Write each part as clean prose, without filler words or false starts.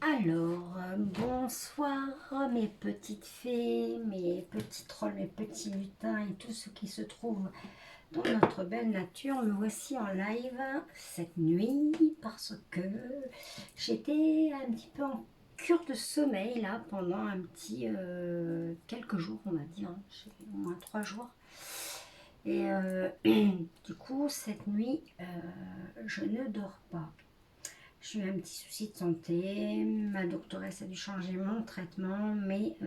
Alors, bonsoir mes petites fées, mes petits trolls, mes petits lutins et tous ceux qui se trouvent dans notre belle nature. Me voici en live cette nuit parce que j'étais un petit peu en cure de sommeil là pendant un petit quelques jours, on va dire, hein. J'ai au moins 3 jours. Et du coup, cette nuit, je ne dors pas. J'ai eu un petit souci de santé, ma doctoresse a dû changer mon traitement, mais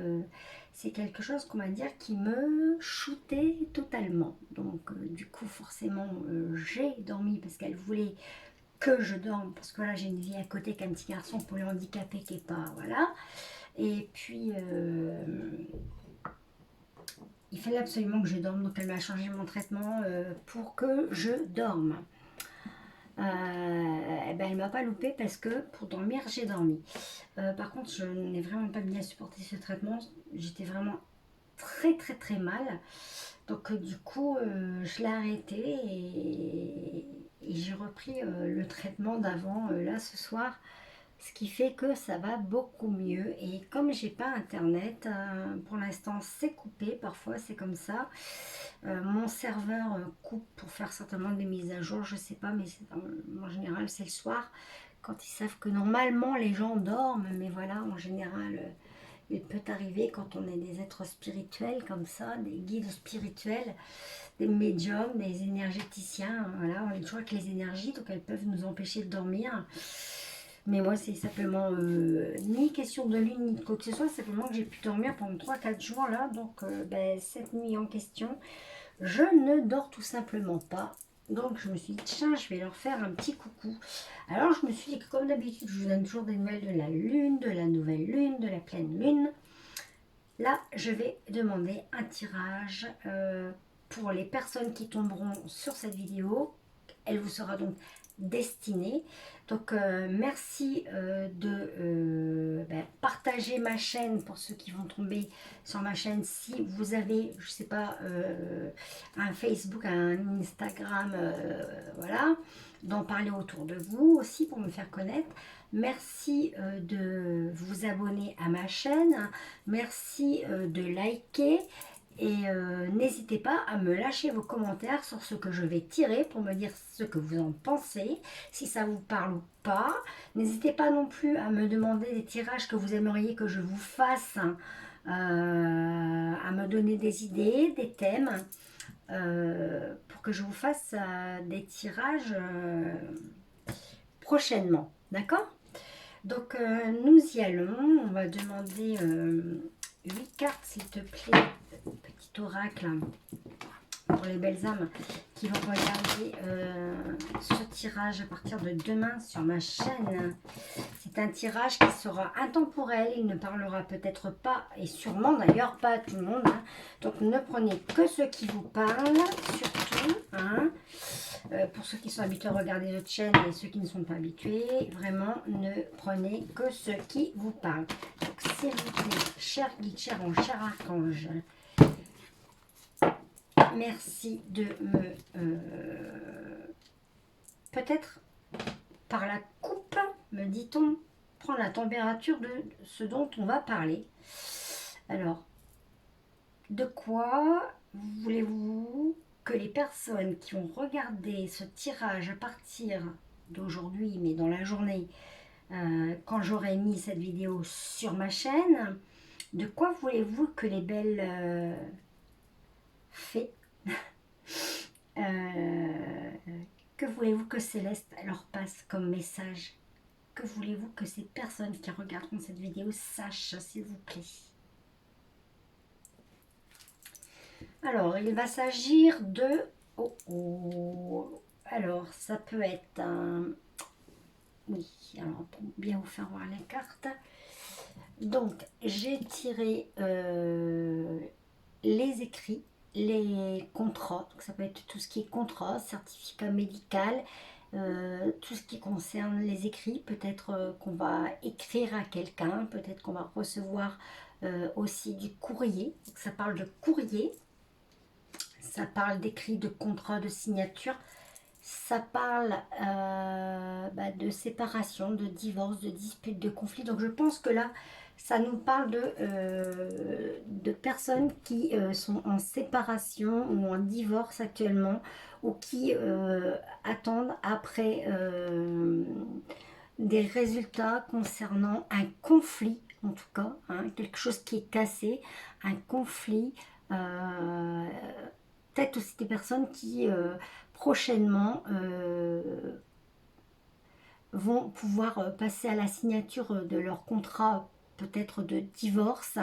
c'est quelque chose qu'on va dire qui me shootait totalement. Donc du coup forcément j'ai dormi parce qu'elle voulait que je dorme, parce que là j'ai une vie à côté qu'un petit garçon polyhandicapé qui est pas, voilà. Et puis il fallait absolument que je dorme, donc elle m'a changé mon traitement pour que je dorme. Eh ben, elle m'a pas loupé parce que pour dormir j'ai dormi. Par contre je n'ai vraiment pas bien supporté ce traitement, j'étais vraiment très très très mal, donc du coup je l'ai arrêté et j'ai repris le traitement d'avant là ce soir, ce qui fait que ça va beaucoup mieux. Et comme j'ai pas internet pour l'instant, c'est coupé, parfois c'est comme ça. Mon serveur coupe pour faire certainement des mises à jour, je sais pas, mais en général c'est le soir quand ils savent que normalement les gens dorment. Mais voilà, en général il peut arriver quand on est des êtres spirituels comme ça, des guides spirituels, des médiums, des énergéticiens, voilà, on est toujours avec les énergies, donc elles peuvent nous empêcher de dormir. Mais moi, c'est simplement ni question de lune ni de quoi que ce soit, simplement que j'ai pu dormir pendant 3 4 jours là. Donc, cette nuit en question, je ne dors tout simplement pas. Donc, je me suis dit, tiens, je vais leur faire un petit coucou. Alors, je me suis dit que, comme d'habitude, je vous donne toujours des nouvelles de la lune, de la nouvelle lune, de la pleine lune. Là, je vais demander un tirage pour les personnes qui tomberont sur cette vidéo. Elle vous sera donc destinée. Donc, merci de partager ma chaîne pour ceux qui vont tomber sur ma chaîne. Si vous avez, je sais pas, un Facebook, un Instagram, voilà, d'en parler autour de vous aussi pour me faire connaître. Merci de vous abonner à ma chaîne. Merci de liker. Et n'hésitez pas à me lâcher vos commentaires sur ce que je vais tirer pour me dire ce que vous en pensez, si ça vous parle ou pas. N'hésitez pas non plus à me demander des tirages que vous aimeriez que je vous fasse, à me donner des idées, des thèmes, pour que je vous fasse des tirages prochainement. D'accord? Donc nous y allons. On va demander 8 cartes s'il te plaît, petit oracle, pour les belles âmes qui vont regarder ce tirage à partir de demain sur ma chaîne. C'est un tirage qui sera intemporel, il ne parlera peut-être pas, et sûrement d'ailleurs pas à tout le monde, hein. Donc ne prenez que ce qui vous parle, surtout, hein. Pour ceux qui sont habitués à regarder notre chaîne et ceux qui ne sont pas habitués, vraiment ne prenez que ce qui vous parle. Donc s'il vous plaît, cher guide, cher ange, cher archange, merci de me peut-être par la coupe, me dit-on, prendre la température de ce dont on va parler. Alors, de quoi voulez-vous que les personnes qui ont regardé ce tirage à partir d'aujourd'hui, mais dans la journée, quand j'aurai mis cette vidéo sur ma chaîne, de quoi voulez-vous que les belles fées, que voulez-vous que Céleste leur passe comme message? Que voulez-vous que ces personnes qui regarderont cette vidéo sachent, s'il vous plaît? Alors, il va s'agir de... Oh, oh. Alors, ça peut être un... Oui, alors pour bien vous faire voir les cartes. Donc, j'ai tiré les écrits, les contrats. Donc, ça peut être tout ce qui est contrat, certificat médical, tout ce qui concerne les écrits. Peut-être qu'on va écrire à quelqu'un, peut-être qu'on va recevoir aussi du courrier. Donc, ça parle de courrier. Ça parle d'écrits, de contrats, de signature. Ça parle de séparation, de divorce, de dispute, de conflit. Donc je pense que là, ça nous parle de personnes qui sont en séparation ou en divorce actuellement, ou qui attendent après des résultats concernant un conflit, en tout cas, hein, quelque chose qui est cassé, un conflit. euh, Peut-être aussi des personnes qui prochainement vont pouvoir passer à la signature de leur contrat peut-être de divorce.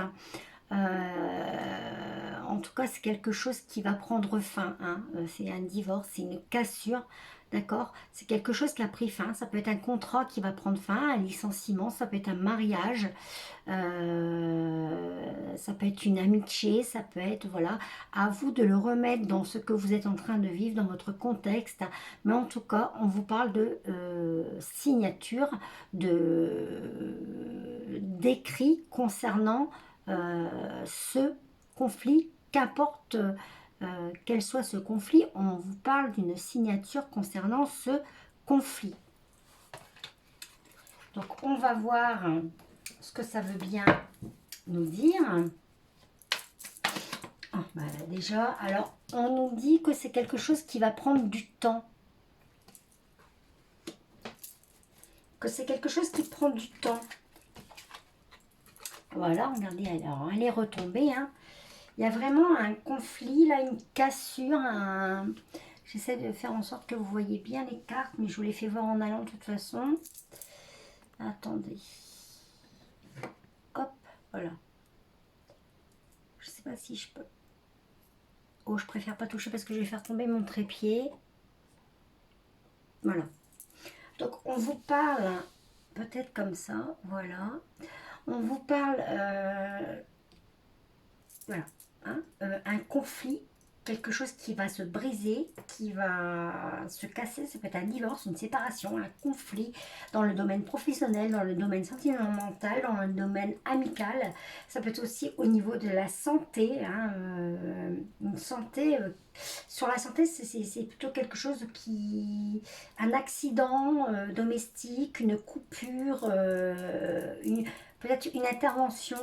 En tout cas, c'est quelque chose qui va prendre fin, hein. C'est un divorce, c'est une cassure, d'accord? C'est quelque chose qui a pris fin. Ça peut être un contrat qui va prendre fin, un licenciement, ça peut être un mariage, ça peut être une amitié, ça peut être, voilà, à vous de le remettre dans ce que vous êtes en train de vivre, dans votre contexte. Mais en tout cas, on vous parle de signature, d'écrit concernant ce conflit, qu'importe quel soit ce conflit, on vous parle d'une signature concernant ce conflit. Donc on va voir ce que ça veut bien nous dire. Oh, déjà, alors on nous dit que c'est quelque chose qui va prendre du temps. Que c'est quelque chose qui prend du temps. Voilà, regardez, alors elle est retombée, hein. Il y a vraiment un conflit, là, une cassure, J'essaie de faire en sorte que vous voyez bien les cartes, mais je vous les fais voir en allant de toute façon. Attendez. Hop, voilà. Je sais pas si je peux. Oh, je préfère pas toucher parce que je vais faire tomber mon trépied. Voilà. Donc, on vous parle, peut-être comme ça, voilà. On vous parle, voilà, hein, un conflit, quelque chose qui va se briser, qui va se casser. Ça peut être un divorce, une séparation, un conflit dans le domaine professionnel, dans le domaine sentimental, dans le domaine amical. Ça peut être aussi au niveau de la santé, hein, une santé. Sur la santé, c'est plutôt quelque chose qui... Un accident domestique, une coupure, peut-être une intervention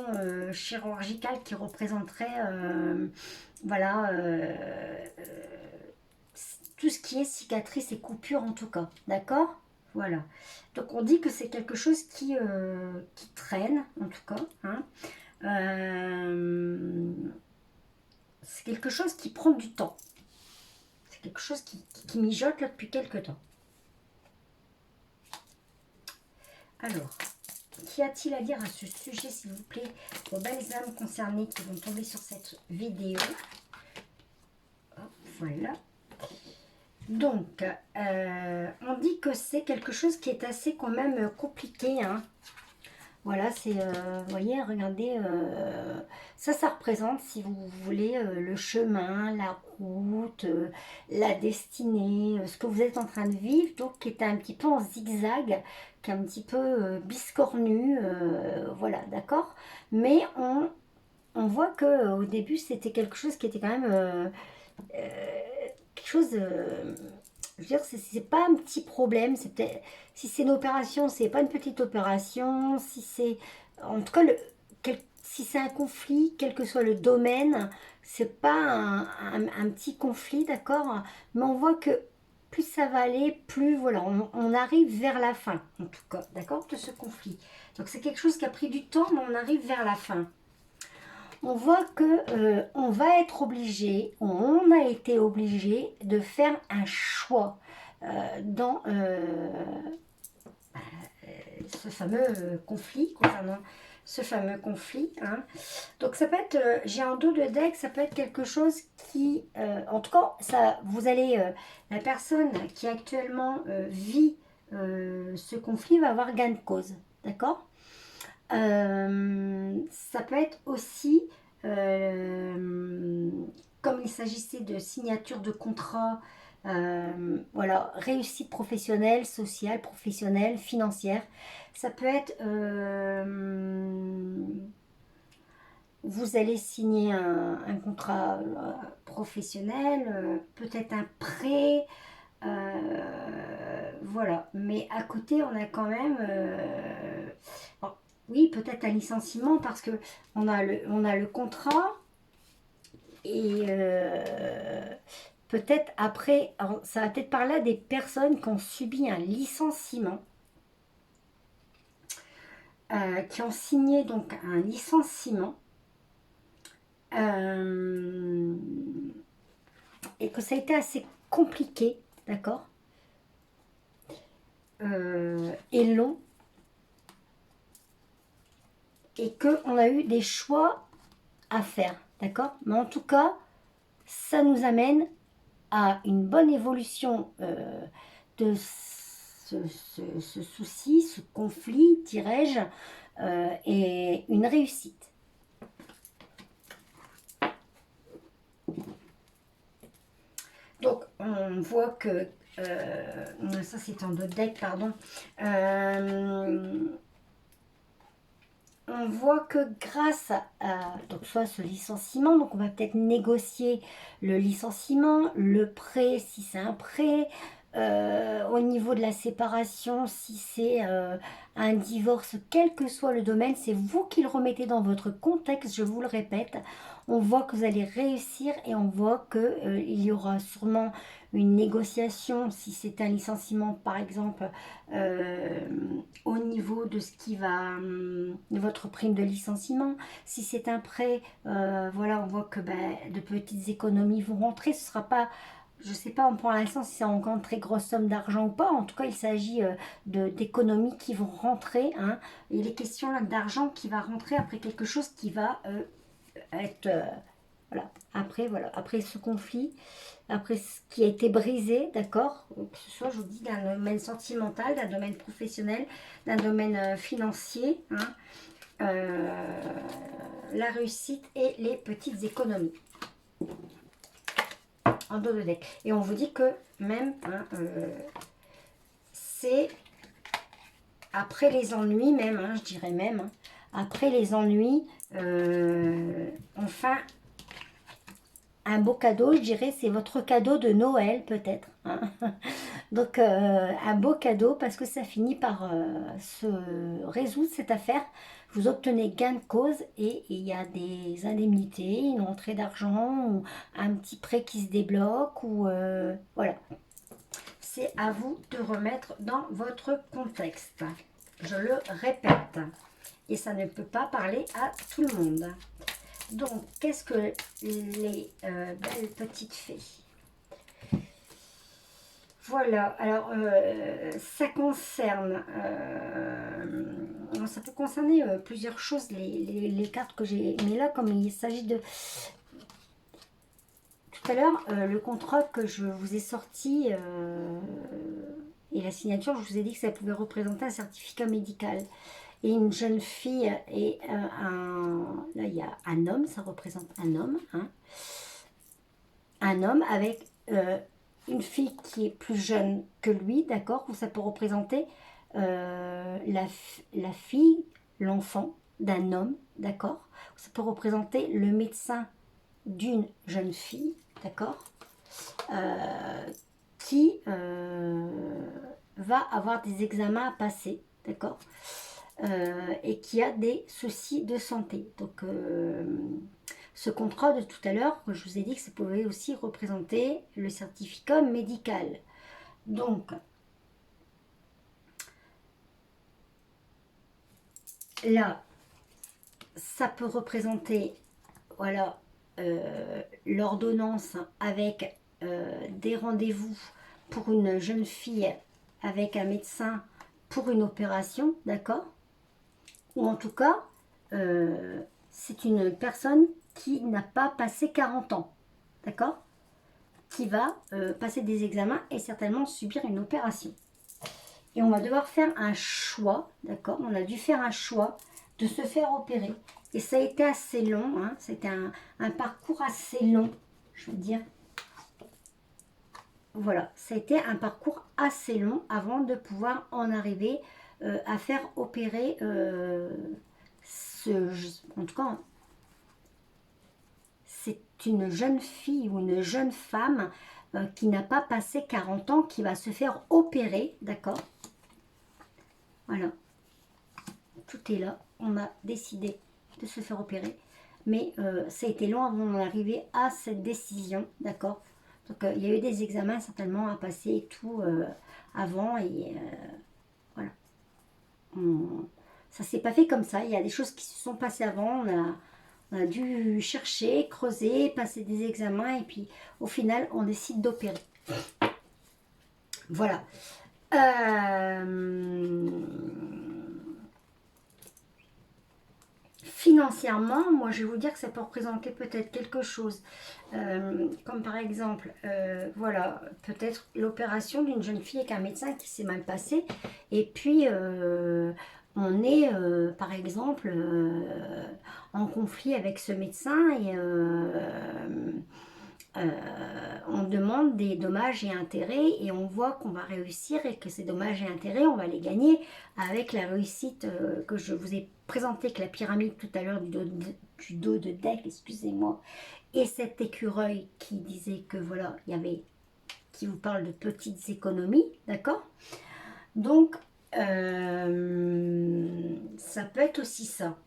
chirurgicale qui représenterait voilà, tout ce qui est cicatrice et coupure en tout cas, d'accord? Voilà. Donc on dit que c'est quelque chose qui traîne en tout cas, hein. C'est quelque chose qui prend du temps. C'est quelque chose qui mijote là depuis quelque temps. Alors, qu'y a-t-il à dire à ce sujet, s'il vous plaît, aux belles âmes concernées qui vont tomber sur cette vidéo? Hop, voilà. Donc, on dit que c'est quelque chose qui est assez quand même compliqué, hein. Voilà, c'est, vous voyez, regardez, ça représente, si vous voulez, le chemin, la route, la destinée, ce que vous êtes en train de vivre, donc qui est un petit peu en zigzag, qui est un petit peu biscornu, voilà, d'accord? Mais on voit que au début, c'était quelque chose qui était quand même quelque chose... je veux dire, c'est pas un petit problème. C'est peut-être, si c'est une opération, c'est pas une petite opération. Si c'est, en tout cas, si c'est un conflit, quel que soit le domaine, c'est pas un petit conflit, d'accord? Mais on voit que plus ça va aller, plus voilà, on arrive vers la fin, en tout cas, d'accord, de ce conflit. Donc c'est quelque chose qui a pris du temps, mais on arrive vers la fin. On voit que on va être obligé, on a été obligé de faire un choix dans ce fameux conflit, concernant ce fameux conflit, hein. Donc ça peut être, j'ai un dos de deck, ça peut être quelque chose qui, en tout cas, ça, vous allez, la personne qui actuellement vit ce conflit va avoir gain de cause, d'accord? Ça peut être aussi, comme il s'agissait de signature de contrat, voilà, réussite professionnelle, sociale, professionnelle, financière. Ça peut être, vous allez signer un contrat professionnel, peut-être un prêt, Voilà, mais à côté, on a quand même... bon, oui, peut-être un licenciement parce que on a le contrat et peut-être après, alors, ça va peut-être parler à des personnes qui ont subi un licenciement, qui ont signé donc un licenciement euh, et que ça a été assez compliqué, d'accord, et long, et qu'on a eu des choix à faire, d'accord. Mais en tout cas, ça nous amène à une bonne évolution de ce souci, ce conflit, dirais-je, et une réussite. Donc, on voit que, ça c'est un autre deck, pardon, on voit que grâce à donc soit ce licenciement, donc on va peut-être négocier le licenciement, le prêt si c'est un prêt, au niveau de la séparation, si c'est un divorce, quel que soit le domaine, c'est vous qui le remettez dans votre contexte, je vous le répète. On voit que vous allez réussir et on voit que il y aura sûrement une négociation si c'est un licenciement par exemple, euh, au niveau de ce qui va, de votre prime de licenciement. Si c'est un prêt, voilà, on voit que de petites économies vont rentrer. Ce sera pas, je sais pas pour l'instant si c'est encore une très grosse somme d'argent ou pas. En tout cas, il s'agit d'économies qui vont rentrer. Hein. Il est question là d'argent qui va rentrer après quelque chose qui va être... voilà. Après, voilà. Après ce conflit, après ce qui a été brisé, d'accord, que ce soit, je vous dis, d'un domaine sentimental, d'un domaine professionnel, d'un domaine financier, hein, la réussite et les petites économies. En dos de deck. Et on vous dit que même, hein, c'est après les ennuis même, hein, je dirais même, hein, après les ennuis, enfin, un beau cadeau, je dirais, c'est votre cadeau de Noël peut-être. Hein. Donc un beau cadeau parce que ça finit par se résoudre cette affaire. Vous obtenez gain de cause et il y a des indemnités, une entrée d'argent ou un petit prêt qui se débloque ou voilà. C'est à vous de remettre dans votre contexte. Je le répète. Et ça ne peut pas parler à tout le monde. Donc, qu'est-ce que les belles petites fées? Voilà, alors ça concerne, ça peut concerner plusieurs choses, les cartes que j'ai. Mais là, comme il s'agit de... Tout à l'heure, le contrat que je vous ai sorti et la signature, je vous ai dit que ça pouvait représenter un certificat médical. Et une jeune fille et là, il y a un homme, ça représente un homme, hein, un homme avec une fille qui est plus jeune que lui, d'accord, où ça peut représenter la fille, l'enfant d'un homme, d'accord, ça peut représenter le médecin d'une jeune fille, d'accord, qui va avoir des examens à passer, d'accord, et qui a des soucis de santé. Donc, ce contrat de tout à l'heure, je vous ai dit que ça pouvait aussi représenter le certificat médical. Donc, là, ça peut représenter, voilà, l'ordonnance avec des rendez-vous pour une jeune fille avec un médecin pour une opération, d'accord? Ou en tout cas, c'est une personne qui n'a pas passé 40 ans, d'accord? Qui va passer des examens et certainement subir une opération. Et on va devoir faire un choix, d'accord? On a dû faire un choix de se faire opérer. Et ça a été assez long, hein? C'était un parcours assez long, je veux dire. Voilà, ça a été un parcours assez long avant de pouvoir en arriver à faire opérer en tout cas, c'est une jeune fille ou une jeune femme qui n'a pas passé 40 ans, qui va se faire opérer, d'accord? Voilà, tout est là. On a décidé de se faire opérer. Mais ça a été long avant d'en arriver à cette décision, d'accord? Donc il y a eu des examens certainement à passer et tout avant. Et voilà. Ça s'est pas fait comme ça. Il y a des choses qui se sont passées avant. On a dû chercher, creuser, passer des examens. Et puis au final, on décide d'opérer. Voilà. Financièrement, moi je vais vous dire que ça peut représenter peut-être quelque chose, comme par exemple, voilà, peut-être l'opération d'une jeune fille avec un médecin qui s'est mal passé, et puis on est par exemple en conflit avec ce médecin et on demande des dommages et intérêts et on voit qu'on va réussir et que ces dommages et intérêts, on va les gagner avec la réussite que je vous ai présentée, que la pyramide tout à l'heure du dos de deck, excusez-moi, et cet écureuil qui disait que voilà, il y avait, qui vous parle de petites économies, d'accord? Donc, ça peut être aussi ça.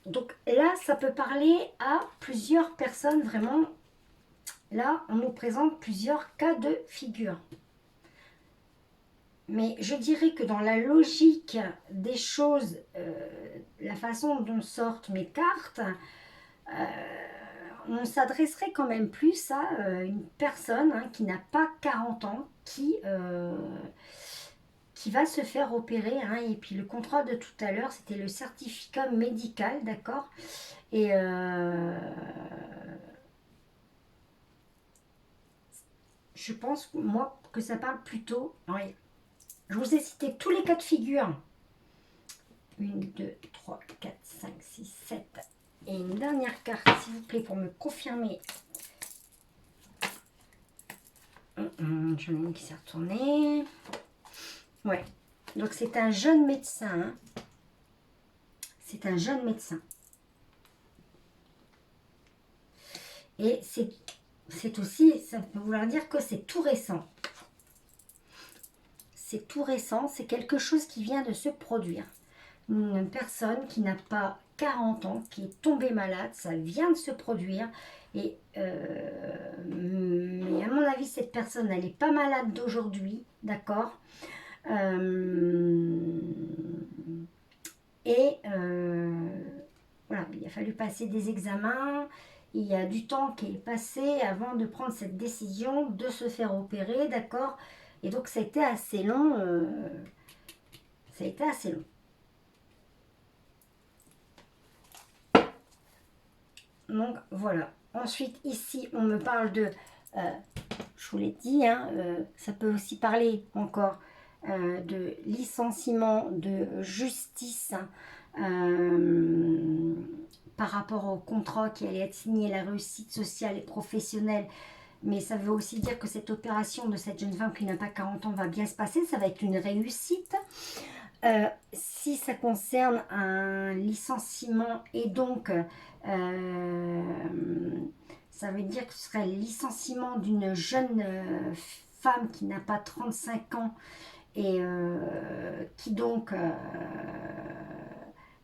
Donc là, ça peut parler à plusieurs personnes, vraiment. Là, on nous présente plusieurs cas de figure. Mais je dirais que dans la logique des choses, la façon dont sortent mes cartes, on s'adresserait quand même plus à une personne qui n'a pas 40 ans, qui va se faire opérer. Et puis le contrat de tout à l'heure, c'était le certificat médical, d'accord? Et je pense, moi, que ça parle plutôt... Oui. Je vous ai cité tous les cas de figure. 1, 2, 3, 4, 5, 6, 7. Et une dernière carte, s'il vous plaît, pour me confirmer. J'en ai une qui s'est retournée. Ouais. Donc, c'est un jeune médecin. C'est un jeune médecin. Et c'est aussi, ça peut vouloir dire que c'est tout récent. C'est tout récent, c'est quelque chose qui vient de se produire. Une personne qui n'a pas 40 ans, qui est tombée malade, ça vient de se produire. Et mais à mon avis, cette personne, elle n'est pas malade d'aujourd'hui, d'accord? Et voilà, il a fallu passer des examens. Il y a du temps qui est passé avant de prendre cette décision de se faire opérer, d'accord? Et donc, ça a été assez long. Ça a été assez long. Donc, voilà. Ensuite, ici, on me parle de... je vous l'ai dit, ça peut aussi parler encore de licenciement, de justice, par rapport au contrat qui allait être signé, la réussite sociale et professionnelle. Mais ça veut aussi dire que cette opération de cette jeune femme qui n'a pas 40 ans va bien se passer. Ça va être une réussite. Si ça concerne un licenciement et donc ça veut dire que ce serait le licenciement d'une jeune femme qui n'a pas 35 ans et qui donc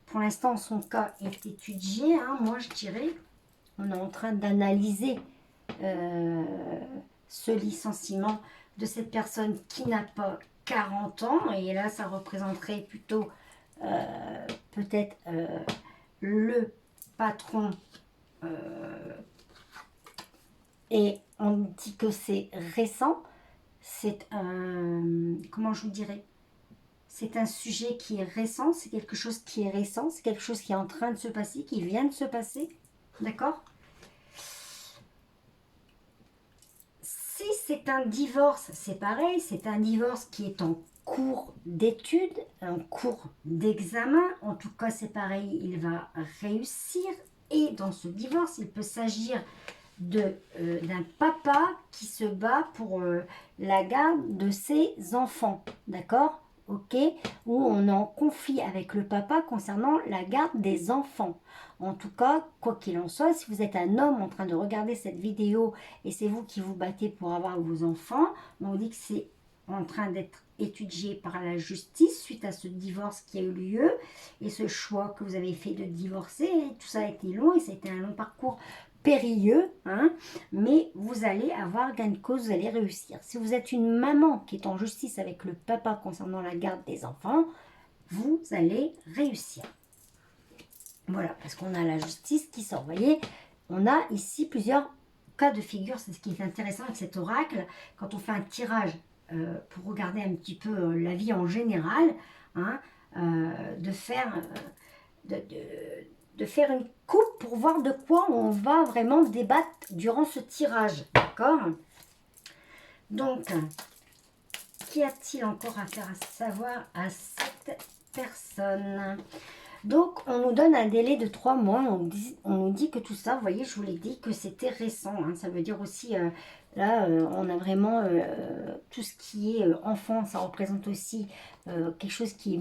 pour l'instant son cas est étudié, moi je dirais on est en train d'analyser ce licenciement de cette personne qui n'a pas 40 ans, et là ça représenterait plutôt peut-être le patron, et on dit que c'est récent, c'est comment je vous dirais, c'est un sujet qui est récent, c'est quelque chose qui est récent, c'est quelque chose qui est en train de se passer, qui vient de se passer, d'accord? Si c'est un divorce, c'est pareil, c'est un divorce qui est en cours d'étude, en cours d'examen, en tout cas c'est pareil, il va réussir, et dans ce divorce, il peut s'agir d'un papa qui se bat pour la garde de ses enfants, d'accord? ok, où on est en conflit avec le papa concernant la garde des enfants. En tout cas, quoi qu'il en soit, si vous êtes un homme en train de regarder cette vidéo et c'est vous qui vous battez pour avoir vos enfants, on dit que c'est en train d'être étudié par la justice suite à ce divorce qui a eu lieu et ce choix que vous avez fait de divorcer. Tout ça a été long et ça a été un long parcours périlleux, hein, mais vous allez avoir gain de cause, vous allez réussir. Si vous êtes une maman qui est en justice avec le papa concernant la garde des enfants, vous allez réussir. Voilà, parce qu'on a la justice qui sort. Vous voyez, on a ici plusieurs cas de figure. C'est ce qui est intéressant avec cet oracle. Quand on fait un tirage pour regarder un petit peu la vie en général, hein, de faire de faire une coupe pour voir de quoi on va vraiment débattre durant ce tirage. D'accord? Donc, qu'y a-t-il encore à faire savoir à cette personne? Donc, on nous donne un délai de 3 mois. On nous dit que tout ça, vous voyez, je vous l'ai dit, que c'était récent. Hein, ça veut dire aussi, là, on a vraiment tout ce qui est enfant. Ça représente aussi quelque chose qui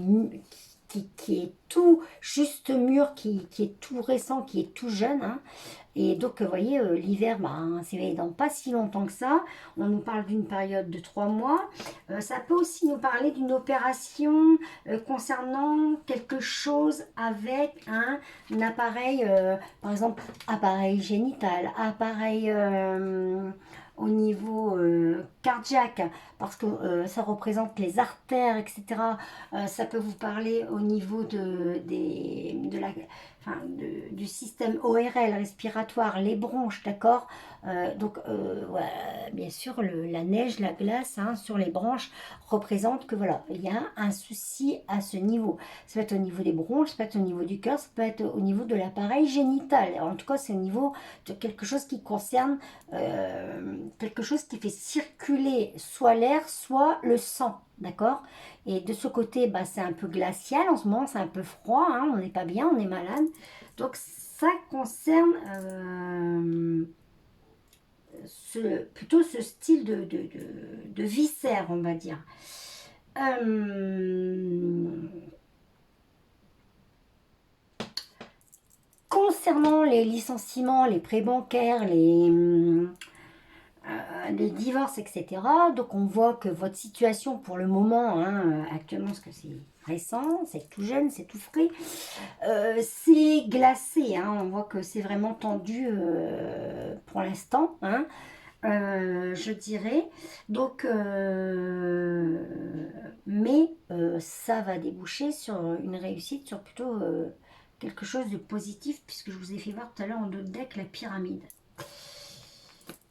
est tout juste mûr, qui est tout récent, qui est tout jeune. Hein. Et donc, vous voyez, l'hiver, c'est dans pas si longtemps que ça. On nous parle d'une période de 3 mois. Ça peut aussi nous parler d'une opération concernant quelque chose avec un appareil, par exemple, appareil génital, appareil au niveau cardiaque, parce que ça représente les artères, etc. Ça peut vous parler au niveau du système ORL respiratoire, les bronches, d'accord. Donc, ouais, bien sûr, la neige, la glace hein, sur les branches représente que voilà, il y a un souci à ce niveau. Ça peut être au niveau des bronches, ça peut être au niveau du cœur, ça peut être au niveau de l'appareil génital. En tout cas, c'est au niveau de quelque chose qui concerne quelque chose qui fait circuler soit l'air, soit le sang, d'accord. Et de ce côté, bah, c'est un peu glacial en ce moment, c'est un peu froid, hein, on n'est pas bien, on est malade. Donc ça concerne plutôt ce style de viscère, on va dire. Concernant les licenciements, les prêts bancaires, les divorces, etc. Donc on voit que votre situation pour le moment, hein, actuellement, parce que c'est récent, c'est tout jeune, c'est tout frais, c'est glacé, hein, on voit que c'est vraiment tendu pour l'instant, hein, je dirais. Donc, mais ça va déboucher sur une réussite, sur plutôt quelque chose de positif, puisque je vous ai fait voir tout à l'heure en dos de deck la pyramide.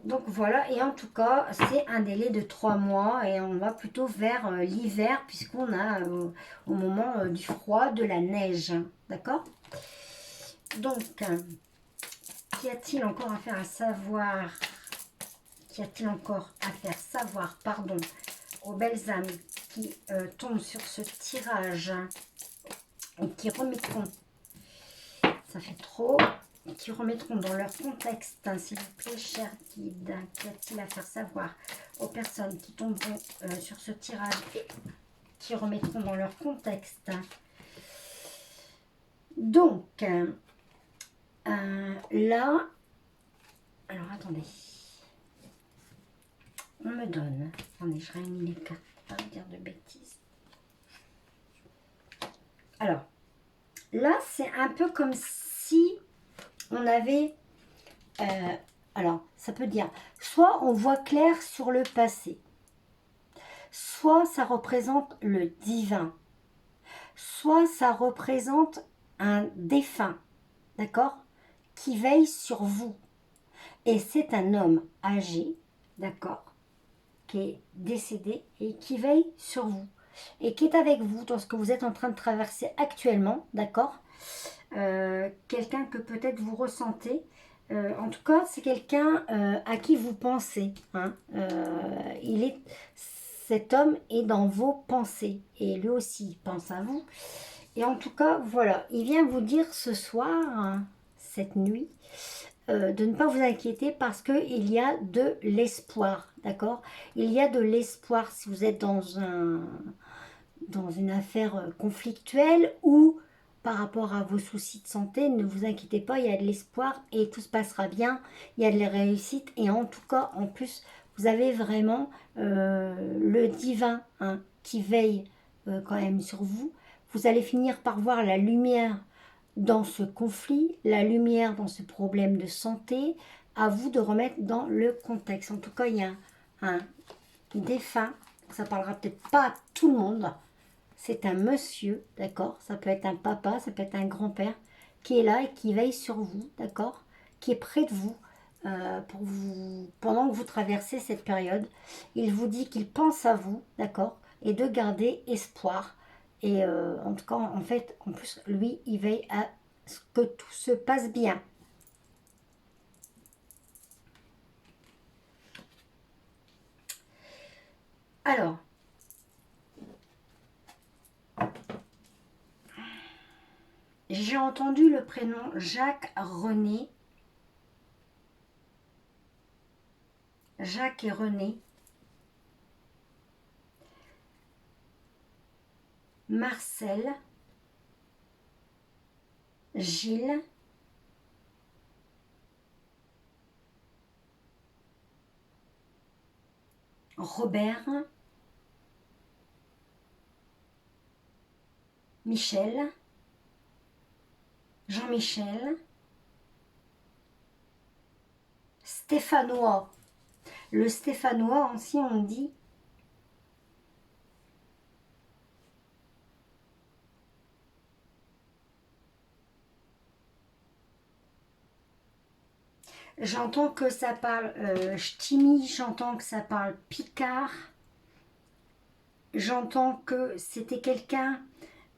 Donc voilà, et en tout cas, c'est un délai de 3 mois et on va plutôt vers l'hiver puisqu'on a au moment du froid, de la neige. D'accord? Donc, qu'y a-t-il encore à faire à savoir? Qu'y a-t-il encore à faire savoir, pardon, aux belles âmes qui tombent sur ce tirage et qui remettront, ça fait trop, qui remettront dans leur contexte, hein, s'il vous plaît, cher guide, qu'y a-t-il à faire savoir aux personnes qui tomberont sur ce tirage et qui remettront dans leur contexte. Donc, là, alors attendez, on me donne, attendez, je réunis les cartes, pas dire de bêtises. Alors, là, c'est un peu comme si on avait, alors, ça peut dire, soit on voit clair sur le passé, soit ça représente le divin, soit ça représente un défunt, d'accord, qui veille sur vous. Et c'est un homme âgé, d'accord, qui est décédé et qui veille sur vous. Et qui est avec vous dans ce que vous êtes en train de traverser actuellement, d'accord. Quelqu'un que peut-être vous ressentez. En tout cas, c'est quelqu'un à qui vous pensez. Hein. Cet homme est dans vos pensées. Et lui aussi, il pense à vous. Et en tout cas, voilà, il vient vous dire ce soir, hein, cette nuit, de ne pas vous inquiéter parce qu'il y a de l'espoir, d'accord. Il y a de l'espoir si vous êtes dans dans une affaire conflictuelle ou par rapport à vos soucis de santé, ne vous inquiétez pas, il y a de l'espoir et tout se passera bien, il y a de la réussite et en tout cas, en plus, vous avez vraiment le divin hein, qui veille quand même sur vous. Vous allez finir par voir la lumière dans ce conflit, la lumière dans ce problème de santé, à vous de remettre dans le contexte. En tout cas, il y a un défunt, ça parlera peut-être pas à tout le monde, c'est un monsieur, d'accord? Ça peut être un papa, ça peut être un grand-père qui est là et qui veille sur vous, d'accord? Qui est près de vous, pour vous pendant que vous traversez cette période. Il vous dit qu'il pense à vous, d'accord? Et de garder espoir. Et en tout cas, en fait, en plus, lui, il veille à ce que tout se passe bien. Alors, j'ai entendu le prénom Jacques René. Jacques et René. Marcel. Gilles. Robert. Michel. Jean-Michel. Stéphanois. Le stéphanois aussi on dit. J'entends que ça parle ch'timi, j'entends que ça parle picard. J'entends que c'était quelqu'un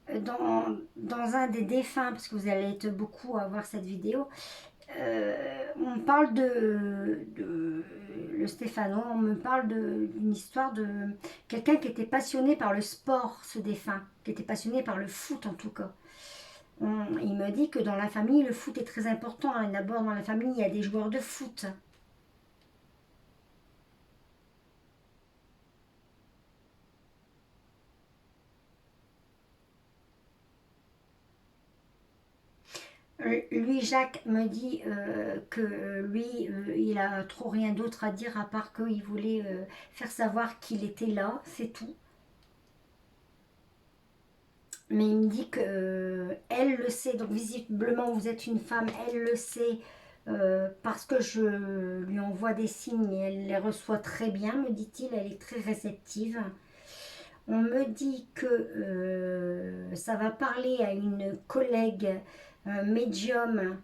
dans un des défunts, parce que vous allez être beaucoup à voir cette vidéo. On parle le Stéphano, on me parle d'une histoire de quelqu'un qui était passionné par le sport, ce défunt, qui était passionné par le foot en tout cas. Il me dit que dans la famille, le foot est très important. Hein. D'abord, dans la famille, il y a des joueurs de foot. Lui, Jacques, me dit que lui, il a trop rien d'autre à dire à part qu'il voulait faire savoir qu'il était là, c'est tout. Mais il me dit que elle le sait, donc visiblement vous êtes une femme, elle le sait parce que je lui envoie des signes et elle les reçoit très bien, me dit-il, elle est très réceptive. On me dit que ça va parler à une collègue médium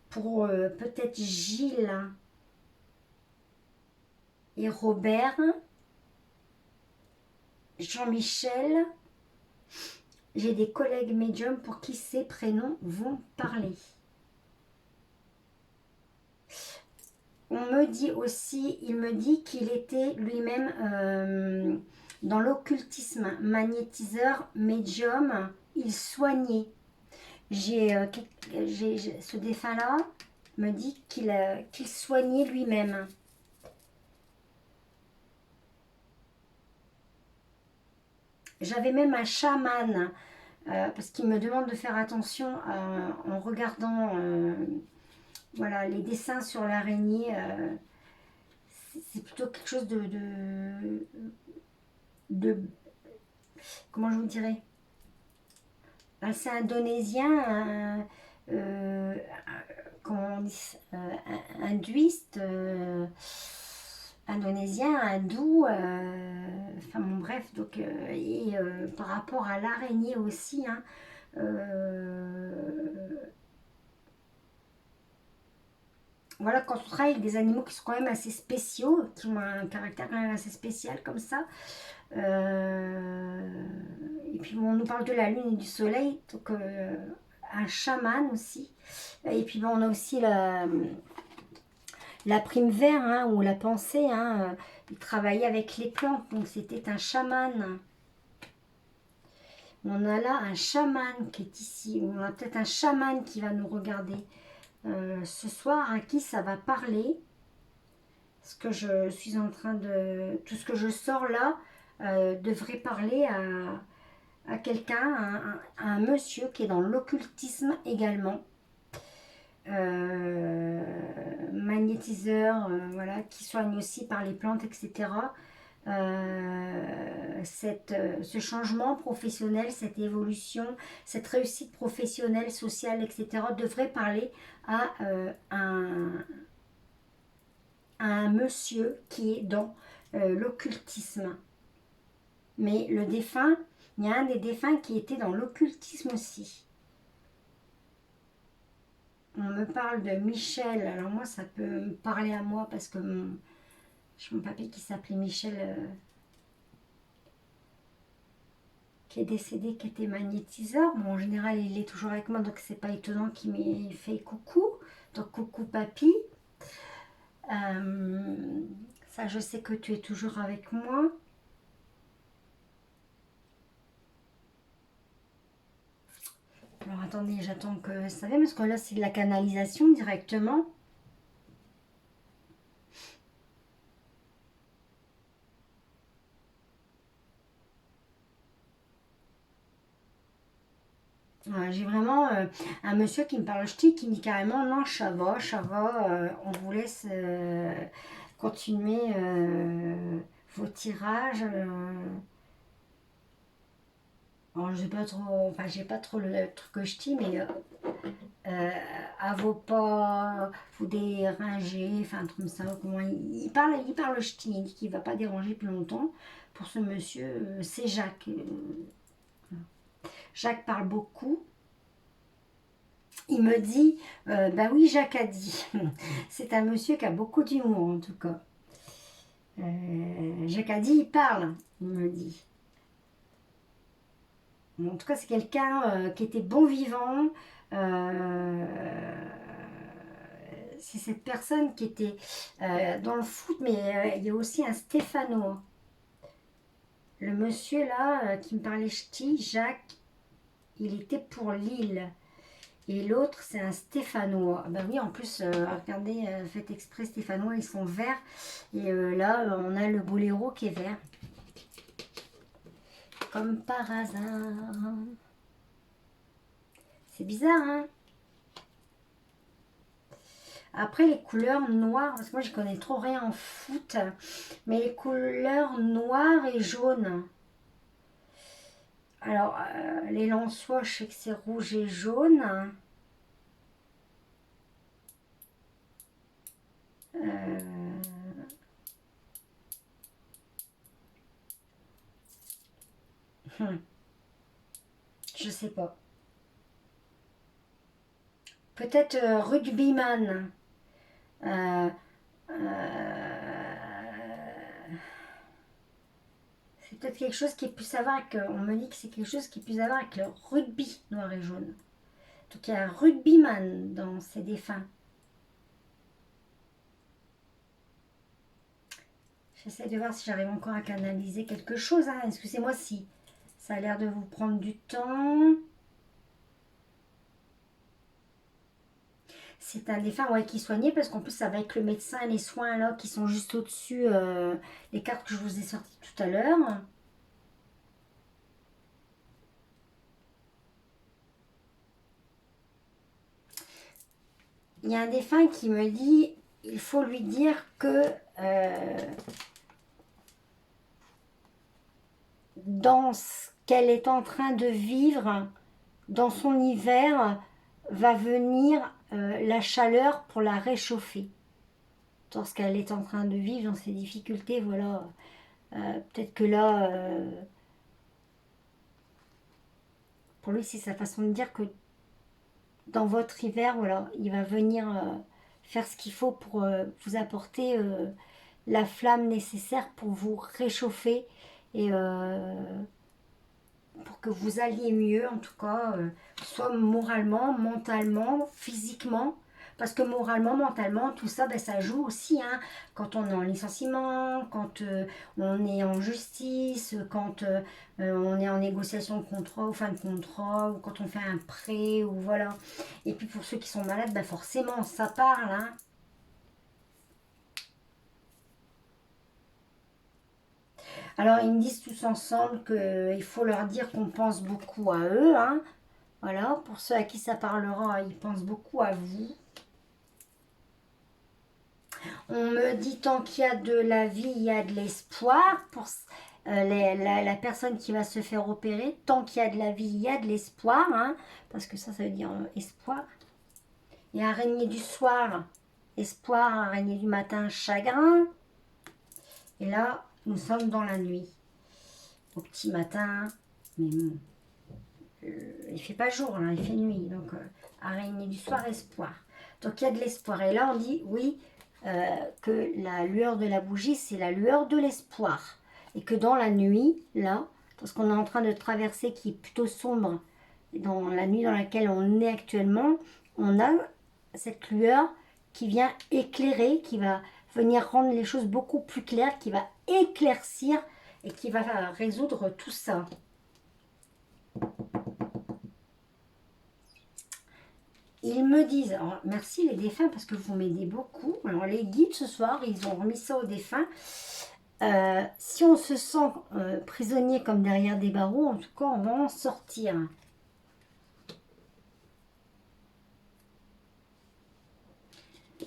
pour peut-être Gilles et Robert, Jean-Michel. J'ai des collègues médiums pour qui ces prénoms vont parler. On me dit aussi, il me dit qu'il était lui-même dans l'occultisme, magnétiseur, médium, il soignait. Ce défunt-là me dit qu'il soignait lui-même. J'avais même un chaman, parce qu'il me demande de faire attention en regardant voilà, les dessins sur l'araignée. C'est plutôt quelque chose de comment je vous dirais, c'est indonésien, comment on dit, hindouiste, indonésien, hindou, enfin bon bref, donc, et par rapport à l'araignée aussi, hein, voilà, quand on travaille avec des animaux qui sont quand même assez spéciaux, qui ont un caractère quand même assez spécial comme ça, et puis bon, on nous parle de la lune et du soleil, donc un chaman aussi, et puis bon, on a aussi la prime vert, hein, ou la pensée, hein, il travaillait avec les plantes, donc c'était un chaman. On a là un chaman qui est ici, on a peut-être un chaman qui va nous regarder ce soir, à qui ça va parler. Ce que je suis en train de... Tout ce que je sors là devrait parler à quelqu'un, à un monsieur qui est dans l'occultisme également. Magnétiseur, voilà, qui soigne aussi par les plantes, etc. Ce changement professionnel, cette évolution, cette réussite professionnelle, sociale, etc. devrait parler à un monsieur qui est dans l'occultisme. Mais le défunt, il y a un des défunts qui était dans l'occultisme aussi. On me parle de Michel, alors moi ça peut me parler à moi parce que j'ai mon papy qui s'appelait Michel, qui est décédé, qui était magnétiseur. Bon, en général il est toujours avec moi, donc c'est pas étonnant qu'il m'ait fait coucou. Donc coucou papy. Ça je sais que tu es toujours avec moi. Alors attendez, j'attends que ça vienne parce que là c'est de la canalisation directement. J'ai vraiment un monsieur qui me parle ch'ti, qui me dit carrément non, ça va, on vous laisse continuer vos tirages. Alors, j'ai pas trop, enfin, j'ai pas trop le truc que je dis, mais à vos pas, vous déranger, enfin, un truc comme ça. Comment il parle ch'ti, il dit qu'il va pas déranger plus longtemps. Pour ce monsieur, c'est Jacques. Jacques parle beaucoup. Il me dit, bah oui, Jacques a dit. C'est un monsieur qui a beaucoup d'humour, en tout cas. Jacques a dit, il parle, il me dit. En tout cas, c'est quelqu'un qui était bon vivant. C'est cette personne qui était dans le foot, mais il y a aussi un Stéphanois. Le monsieur là, qui me parlait ch'ti, Jacques, il était pour Lille. Et l'autre, c'est un Stéphanois. Ben oui, en plus, regardez, faites exprès, Stéphanois, ils sont verts. Et là, on a le boléro qui est vert. Comme par hasard. C'est bizarre, hein? Après, les couleurs noires, parce que moi, je connais trop rien en foot. Mais les couleurs noires et jaunes. Alors, les lensois, je sais que c'est rouge et jaune. Je sais pas. Peut-être rugbyman. Euh, c'est peut-être quelque chose qui est plus à voir avec... On me dit que c'est quelque chose qui est plus à voir avec le rugby noir et jaune. Donc il y a un rugbyman dans ces défunts. J'essaie de voir si j'arrive encore à canaliser quelque chose. Hein. Excusez-moi si ça a l'air de vous prendre du temps. C'est un défunt ouais, qui est soigné parce qu'en plus ça va avec le médecin et les soins là qui sont juste au-dessus, les cartes que je vous ai sorties tout à l'heure. Il y a un défunt qui me dit, il faut lui dire que dans ce qu'elle est en train de vivre, dans son hiver, va venir la chaleur pour la réchauffer. Dans ce qu'elle est en train de vivre, dans ses difficultés, voilà. Peut-être que là, pour lui, c'est sa façon de dire que dans votre hiver, voilà, il va venir faire ce qu'il faut pour vous apporter la flamme nécessaire pour vous réchauffer et pour que vous alliez mieux, en tout cas, soit moralement, mentalement, physiquement. Parce que moralement, mentalement, tout ça, ben, ça joue aussi. Hein, quand on est en licenciement, quand on est en justice, quand on est en négociation de contrat ou fin de contrat, ou quand on fait un prêt, ou voilà. Et puis pour ceux qui sont malades, ben forcément, ça parle. Hein. Alors, ils me disent tous ensemble qu'il faut leur dire qu'on pense beaucoup à eux. Hein. Voilà, pour ceux à qui ça parlera, ils pensent beaucoup à vous. On me dit tant qu'il y a de la vie, il y a de l'espoir. Pour la personne qui va se faire opérer, tant qu'il y a de la vie, il y a de l'espoir. Hein, parce que ça veut dire espoir. Et araignée du soir, espoir, araignée du matin, chagrin. Et là, nous sommes dans la nuit. Au petit matin, mais bon, il fait pas jour, là, il fait nuit. Donc, araignée du soir, espoir. Donc, il y a de l'espoir. Et là, on dit, oui, que la lueur de la bougie, c'est la lueur de l'espoir. Et que dans la nuit, là, dans ce qu'on est en train de traverser, qui est plutôt sombre, dans la nuit dans laquelle on est actuellement, on a cette lueur qui vient éclairer, qui va venir rendre les choses beaucoup plus claires, qui va éclaircir et qui va résoudre tout ça. Ils me disent, alors merci les défunts parce que vous m'aidez beaucoup. Alors les guides ce soir, ils ont remis ça aux défunts. Si on se sent prisonnier comme derrière des barreaux, en tout cas on va en sortir.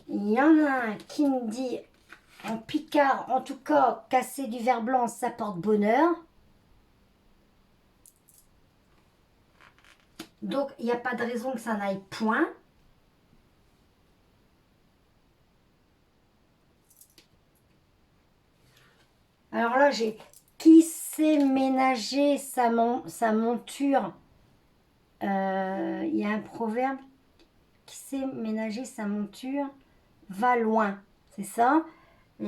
Il y en a un qui me dit en picard, en tout cas casser du verre blanc ça porte bonheur. Donc il n'y a pas de raison que ça n'aille point. Alors là, j'ai qui sait ménager sa monture. Il y a un proverbe, qui sait ménager sa monture va loin. C'est ça. Et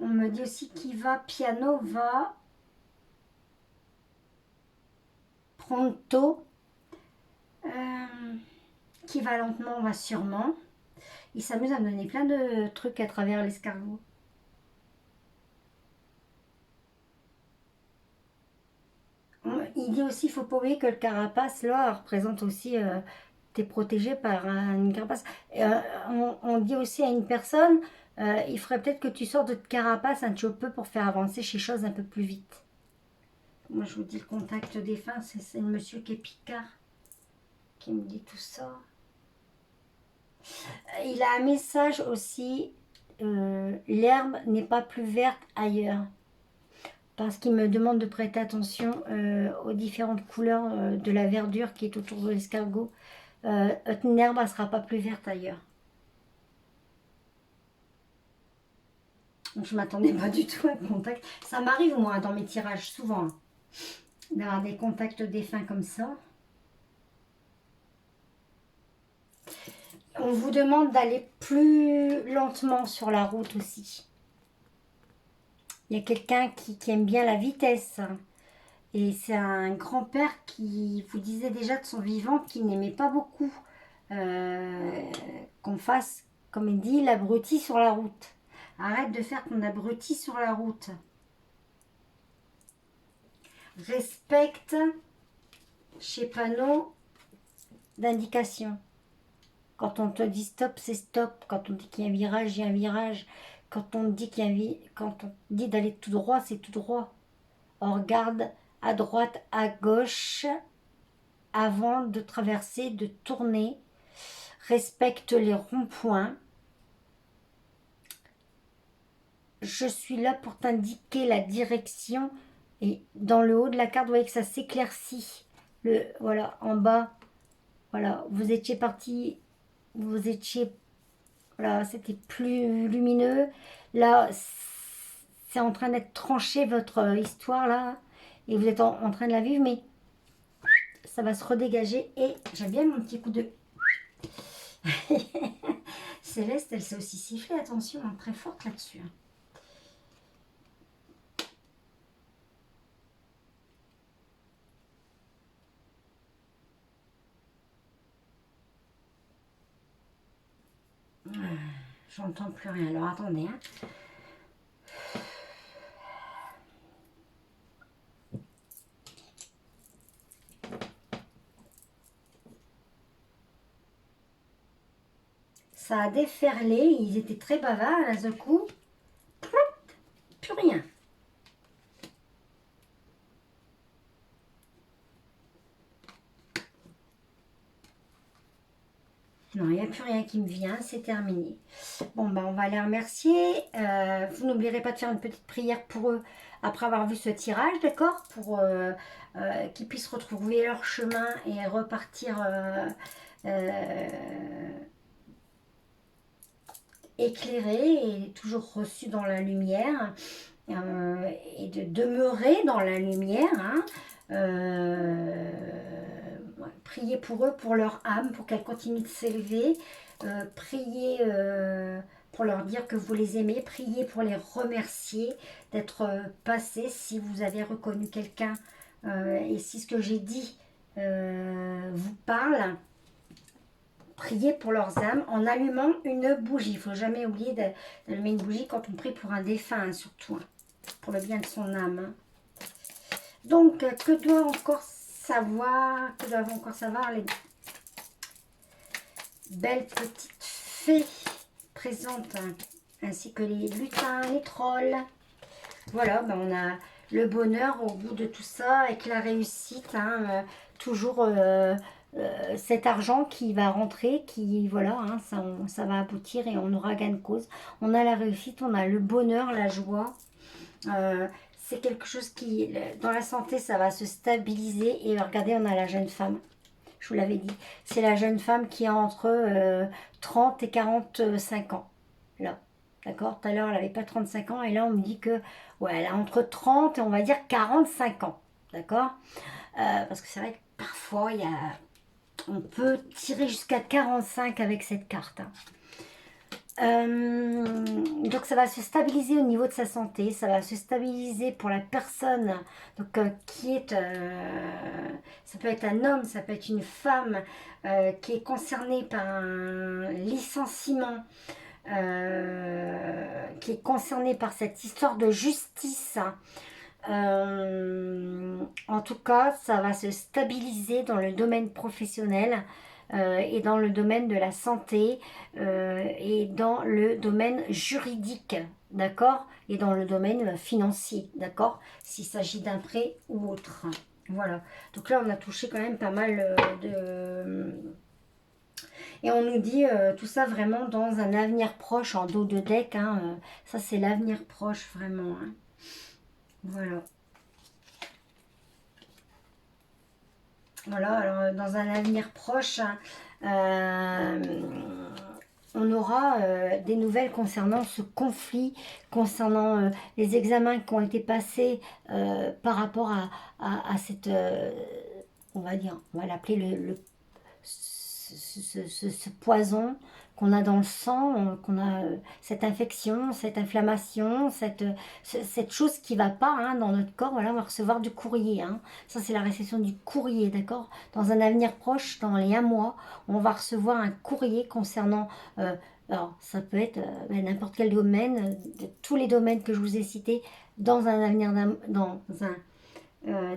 on me dit aussi qui va piano va pronto. Qui va lentement va sûrement. Il s'amuse à me donner plein de trucs à travers l'escargot. Il dit aussi, il faut pas oublier que le carapace, là, représente aussi, t'es protégé par une carapace. On dit aussi à une personne, il faudrait peut-être que tu sortes de carapace un petit peu pour faire avancer ces choses un peu plus vite. Moi, je vous dis, le contact défunt, c'est le monsieur qui est Picard qui me dit tout ça. Il a un message aussi, l'herbe n'est pas plus verte ailleurs. Parce qu'il me demande de prêter attention aux différentes couleurs de la verdure qui est autour de l'escargot. Une herbe, elle ne sera pas plus verte ailleurs. Donc, je ne m'attendais pas du tout à un contact. Ça m'arrive, moi, dans mes tirages, souvent, d'avoir des contacts défunts comme ça. On vous demande d'aller plus lentement sur la route aussi. Il y a quelqu'un qui aime bien la vitesse. Et c'est un grand-père qui vous disait déjà de son vivant qu'il n'aimait pas beaucoup qu'on fasse, comme il dit, l'abruti sur la route. Arrête de faire ton abruti sur la route. Respecte chez panneaux d'indication. Quand on te dit stop, c'est stop. Quand on dit qu'il y a un virage, il y a un virage. Quand on dit quand on dit d'aller tout droit, c'est tout droit. On regarde à droite, à gauche, avant de traverser, de tourner. Respecte les ronds-points. Je suis là pour t'indiquer la direction. Et dans le haut de la carte, vous voyez que ça s'éclaircit. Voilà, en bas, voilà, vous étiez parti, vous étiez, voilà, c'était plus lumineux. Là, c'est en train d'être tranché votre histoire là. Et vous êtes en train de la vivre, mais ça va se redégager. Et j'aime bien mon petit coup de... Céleste, elle s'est aussi sifflée, attention, hein, très forte là-dessus. J'entends plus rien. Alors attendez. Hein. ça a déferlé, ils étaient très bavards, là, d'un coup, plus rien. Non, il n'y a plus rien qui me vient, c'est terminé. Bon, ben, on va les remercier. Vous n'oublierez pas de faire une petite prière pour eux après avoir vu ce tirage, d'accord? Pour qu'ils puissent retrouver leur chemin et repartir euh, éclairés et toujours reçus dans la lumière. Et de demeurer dans la lumière. Hein. Priez pour eux, pour leur âme, pour qu'elle continue de s'élever. Priez pour leur dire que vous les aimez. Priez pour les remercier d'être passés. Si vous avez reconnu quelqu'un et si ce que j'ai dit vous parle, priez pour leurs âmes en allumant une bougie. Il ne faut jamais oublier d'allumer une bougie quand on prie pour un défunt, hein, surtout, hein, pour le bien de son âme. Hein. Donc, que doivent encore savoir les belles petites fées présentes, hein, ainsi que les lutins, les trolls. Voilà, ben on a le bonheur au bout de tout ça, avec la réussite, hein, toujours cet argent qui va rentrer, qui voilà, hein, ça va aboutir et on aura gain de cause. On a la réussite, on a le bonheur, la joie. C'est quelque chose qui, dans la santé, ça va se stabiliser. Et regardez, on a la jeune femme. Je vous l'avais dit. C'est la jeune femme qui a entre 30 et 45 ans. Là. D'accord? Tout à l'heure, elle n'avait pas 35 ans. Et là, on me dit que, ouais, elle a entre 30 et on va dire 45 ans. D'accord? Parce que c'est vrai que parfois, on peut tirer jusqu'à 45 avec cette carte. Hein. Donc ça va se stabiliser au niveau de sa santé, ça va se stabiliser pour la personne donc, qui est, ça peut être un homme, ça peut être une femme qui est concernée par un licenciement, qui est concernée par cette histoire de justice. En tout cas, ça va se stabiliser dans le domaine professionnel et dans le domaine de la santé et dans le domaine juridique, d'accord? Et dans le domaine financier, d'accord? S'il s'agit d'un prêt ou autre. Voilà. Donc là, on a touché quand même pas mal de... Et on nous dit tout ça vraiment dans un avenir proche, en dos de deck. Hein, ça, c'est l'avenir proche, vraiment. Hein. Voilà. Voilà, alors dans un avenir proche, on aura des nouvelles concernant ce conflit, concernant les examens qui ont été passés par rapport à cette, on va dire, on va l'appeler ce poison qu'on a dans le sang, qu'on a cette infection, cette inflammation, cette chose qui ne va pas hein, dans notre corps. Voilà, on va recevoir du courrier. Hein. Ça, c'est la réception du courrier, d'accord? Dans un avenir proche, dans les 1 mois, on va recevoir un courrier concernant... alors, ça peut être n'importe quel domaine, de tous les domaines que je vous ai cités, dans un avenir, dans un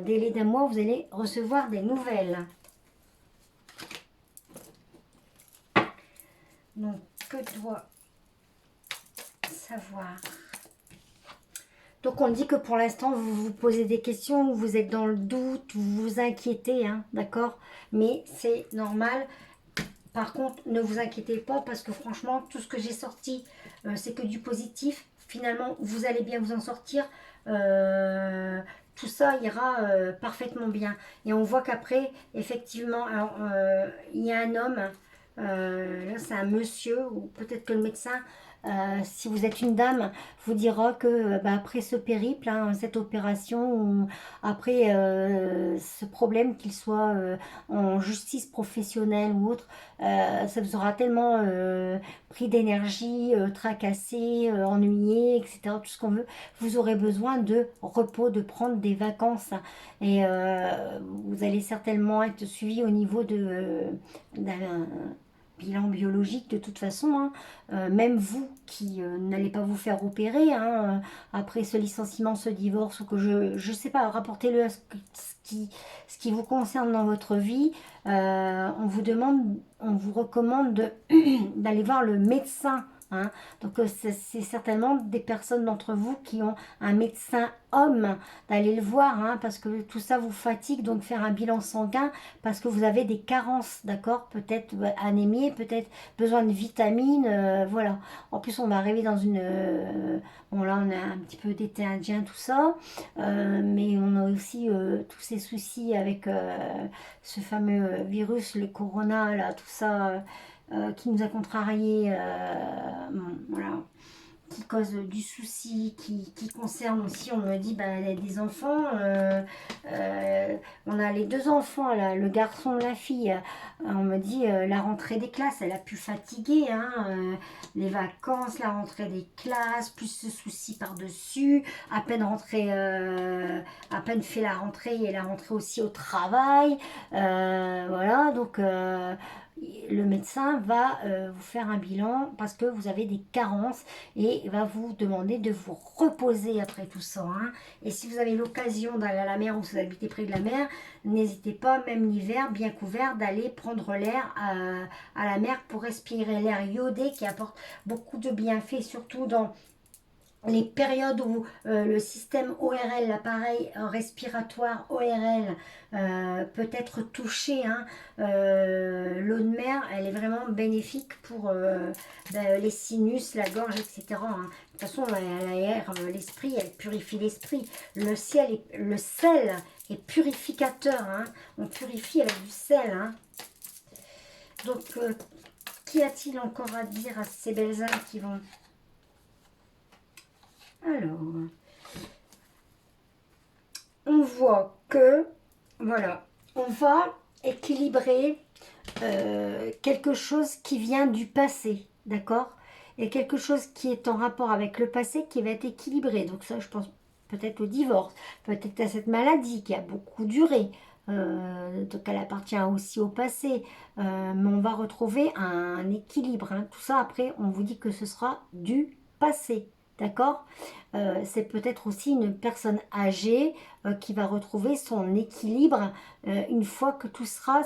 délai d'1 mois, vous allez recevoir des nouvelles. Donc, que doit savoir? Donc, on dit que pour l'instant, vous vous posez des questions, vous êtes dans le doute, vous vous inquiétez, hein, d'accord? Mais c'est normal. Par contre, ne vous inquiétez pas parce que franchement, tout ce que j'ai sorti, c'est que du positif. Finalement, vous allez bien vous en sortir. Tout ça ira parfaitement bien. Et on voit qu'après, effectivement, alors, il y a un homme... là, c'est un monsieur, ou peut-être que le médecin, si vous êtes une dame, vous dira que bah, après ce périple, hein, cette opération, ou après ce problème, qu'il soit en justice professionnelle ou autre, ça vous aura tellement pris d'énergie, tracassé, ennuyé, etc. Tout ce qu'on veut. Vous aurez besoin de repos, de prendre des vacances. Et vous allez certainement être suivi au niveau d'un bilan biologique de toute façon, hein. Même vous qui n'allez pas vous faire opérer, hein, après ce licenciement, ce divorce, ou que je sais pas, rapportez-le à ce qui vous concerne dans votre vie. On vous demande, on vous recommande d'aller voir le médecin, hein. Donc c'est certainement des personnes d'entre vous qui ont un médecin homme, d'aller le voir, hein, parce que tout ça vous fatigue, donc faire un bilan sanguin, parce que vous avez des carences, d'accord, peut-être anémie, peut-être besoin de vitamines, voilà. En plus, on va arriver dans une... bon, là, on a un petit peu d'été indien, tout ça, mais on a aussi tous ces soucis avec ce fameux virus, le corona, là, tout ça, qui nous a contrariés, bon, voilà, qui cause du souci, qui concerne aussi, on me dit, bah, des enfants. On a les deux enfants, là, le garçon et la fille. On me dit, la rentrée des classes, elle a pu fatiguer, hein, les vacances, la rentrée des classes, plus ce souci par-dessus, à peine rentrée, à peine fait la rentrée, et la rentrée aussi au travail. Voilà, donc... le médecin va vous faire un bilan parce que vous avez des carences et va vous demander de vous reposer après tout ça, hein. Et si vous avez l'occasion d'aller à la mer ou si vous habitez près de la mer, n'hésitez pas, même l'hiver, bien couvert, d'aller prendre l'air à la mer pour respirer l'air iodé qui apporte beaucoup de bienfaits, surtout dans les périodes où le système ORL, l'appareil respiratoire ORL, peut être touché, hein. L'eau de mer, elle est vraiment bénéfique pour ben, les sinus, la gorge, etc., hein. De toute façon, elle aère l'esprit, elle purifie l'esprit. Le sel est purificateur, hein. On purifie avec du sel, hein. Donc, qu'y a-t-il encore à dire à ces belles âmes qui vont... Alors, on voit que, voilà, on va équilibrer quelque chose qui vient du passé, d'accord? Et quelque chose qui est en rapport avec le passé qui va être équilibré. Donc ça, je pense peut-être au divorce, peut-être à cette maladie qui a beaucoup duré. Donc elle appartient aussi au passé. Mais on va retrouver un équilibre, hein. Tout ça, après, on vous dit que ce sera du passé. D'accord? C'est peut-être aussi une personne âgée qui va retrouver son équilibre une fois que tout ça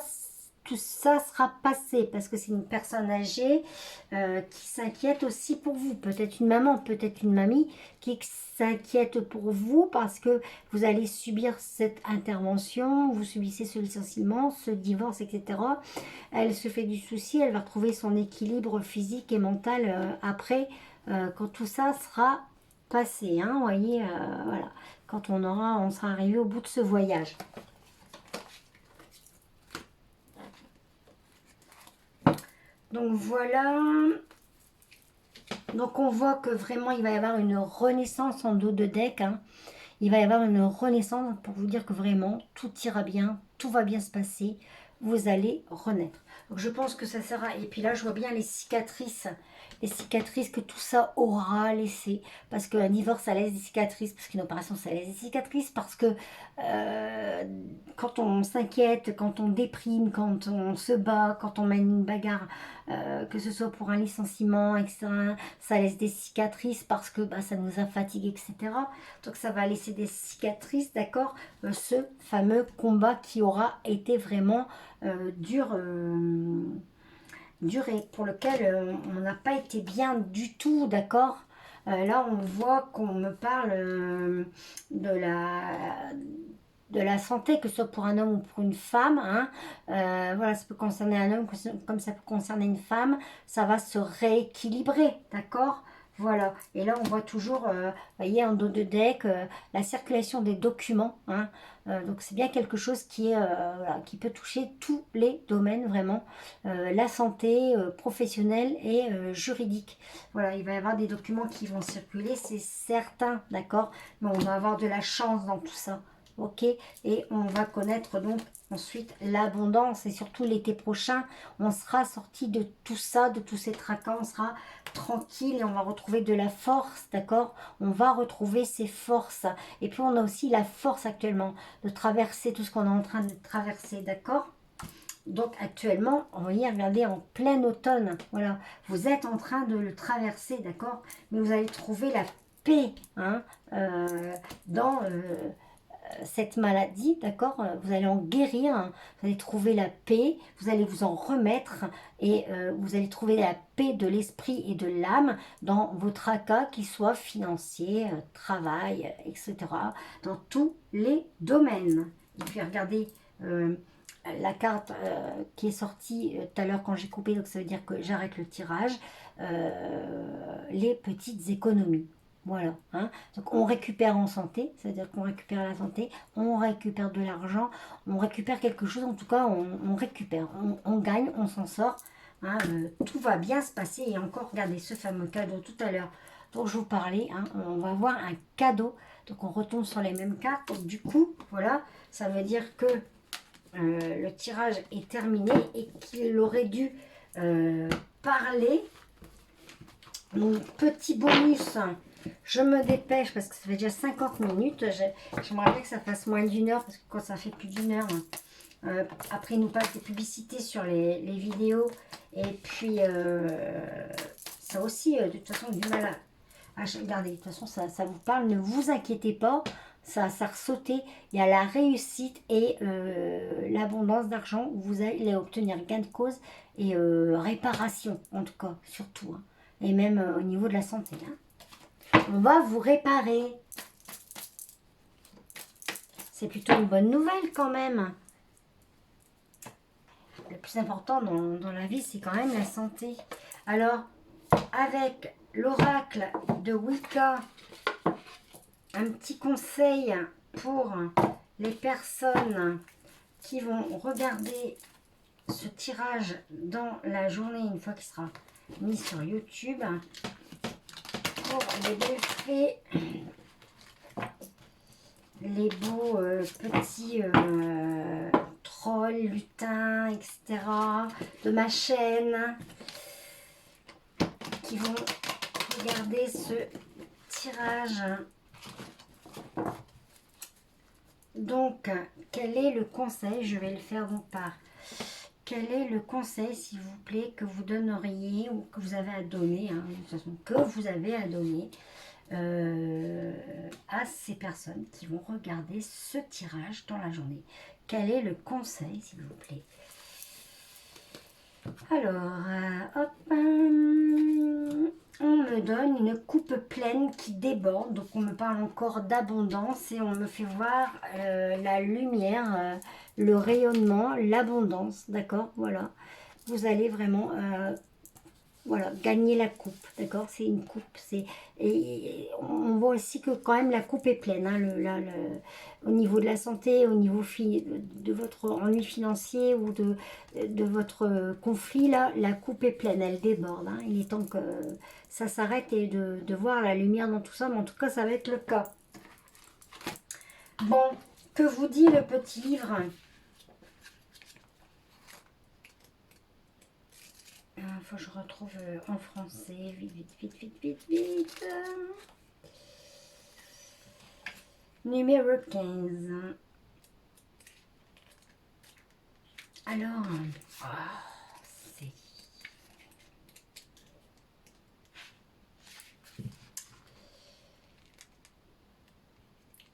sera passé, parce que c'est une personne âgée qui s'inquiète aussi pour vous. Peut-être une maman, peut-être une mamie qui s'inquiète pour vous parce que vous allez subir cette intervention, vous subissez ce licenciement, ce divorce, etc. Elle se fait du souci, elle va retrouver son équilibre physique et mental après, quand tout ça sera passé, hein, vous voyez, voilà, quand on sera arrivé au bout de ce voyage. Donc voilà, donc on voit que vraiment il va y avoir une renaissance en dos de deck, hein. Il va y avoir une renaissance pour vous dire que vraiment tout ira bien, tout va bien se passer, vous allez renaître. Donc je pense que ça sera, et puis là je vois bien les cicatrices que tout ça aura laissé, parce qu'un divorce ça laisse des cicatrices, parce qu'une opération ça laisse des cicatrices, parce que quand on s'inquiète, quand on déprime, quand on se bat, quand on mène une bagarre, que ce soit pour un licenciement, etc., ça laisse des cicatrices parce que bah, ça nous a fatigués, etc. Donc ça va laisser des cicatrices, d'accord, ce fameux combat qui aura été vraiment dur, dur et pour lequel on n'a pas été bien du tout, d'accord. Là, on voit qu'on me parle de la santé, que ce soit pour un homme ou pour une femme, hein. Voilà, ça peut concerner un homme comme ça peut concerner une femme. Ça va se rééquilibrer, d'accord? Voilà, et là on voit toujours, vous voyez, en dos de deck, la circulation des documents, hein. Donc c'est bien quelque chose qui est, voilà, qui peut toucher tous les domaines vraiment, la santé professionnelle et juridique. Voilà, il va y avoir des documents qui vont circuler, c'est certain, d'accord? Mais on va avoir de la chance dans tout ça. Ok, et on va connaître donc ensuite l'abondance et surtout l'été prochain, on sera sorti de tout ça, de tous ces tracas, on sera tranquille et on va retrouver de la force, d'accord? On va retrouver ses forces. Et puis on a aussi la force actuellement de traverser tout ce qu'on est en train de traverser, d'accord? Donc actuellement, vous voyez, regardez, en plein automne, voilà, vous êtes en train de le traverser, d'accord? Mais vous allez trouver la paix, hein, dans cette maladie, d'accord? Vous allez en guérir, hein, vous allez trouver la paix, vous allez vous en remettre et vous allez trouver la paix de l'esprit et de l'âme dans vos tracas, qu'ils soient financiers, travail, etc., dans tous les domaines. Et puis regardez, la carte qui est sortie tout à l'heure quand j'ai coupé, donc ça veut dire que j'arrête le tirage, les petites économies. Voilà. Hein. Donc on récupère en santé, c'est-à-dire qu'on récupère la santé, on récupère de l'argent, on récupère quelque chose, en tout cas on récupère, on gagne, on s'en sort. Hein, tout va bien se passer. Et encore, regardez ce fameux cadeau tout à l'heure dont je vous parlais. Hein, on va avoir un cadeau. Donc on retombe sur les mêmes cartes. Donc du coup, voilà, ça veut dire que le tirage est terminé et qu'il aurait dû parler. Donc petit bonus, je me dépêche parce que ça fait déjà 50 minutes. J'aimerais bien que ça fasse moins d'une heure parce que quand ça fait plus d'une heure, après il nous passe des publicités sur les vidéos. Et puis ça aussi, de toute façon, du mal à regardez, de toute façon ça vous parle, ne vous inquiétez pas. Ça ressauté, il y a la réussite et l'abondance d'argent où vous allez obtenir gain de cause et réparation, en tout cas, surtout. Hein. Et même au niveau de la santé. Hein. On va vous réparer. C'est plutôt une bonne nouvelle quand même. Le plus important dans la vie, c'est quand même la santé. Alors, avec l'oracle de Wicca, un petit conseil pour les personnes qui vont regarder ce tirage dans la journée, une fois qu'il sera mis sur YouTube, pour les belles fées, les beaux petits trolls, lutins, etc. de ma chaîne, qui vont regarder ce tirage. Donc, quel est le conseil? Je vais le faire donc par... Quel est le conseil, s'il vous plaît, que vous donneriez ou que vous avez à donner, hein, de toute façon, que vous avez à donner à ces personnes qui vont regarder ce tirage dans la journée? Quel est le conseil, s'il vous plaît? Alors, hop, on me donne une coupe pleine qui déborde, donc on me parle encore d'abondance et on me fait voir la lumière, le rayonnement, l'abondance, d'accord, voilà. Vous allez vraiment, voilà, gagner la coupe, d'accord, c'est une coupe, et on voit aussi que quand même la coupe est pleine, hein, au niveau de la santé, au niveau de votre ennui financier ou de votre conflit, là, la coupe est pleine, elle déborde, hein. Il est temps que ça s'arrête et de voir la lumière dans tout ça, mais en tout cas, ça va être le cas. Bon, que vous dit le petit livre? Il faut que je retrouve en français, vite, vite, vite, vite, vite, vite. Numéro 15. Alors, c'est...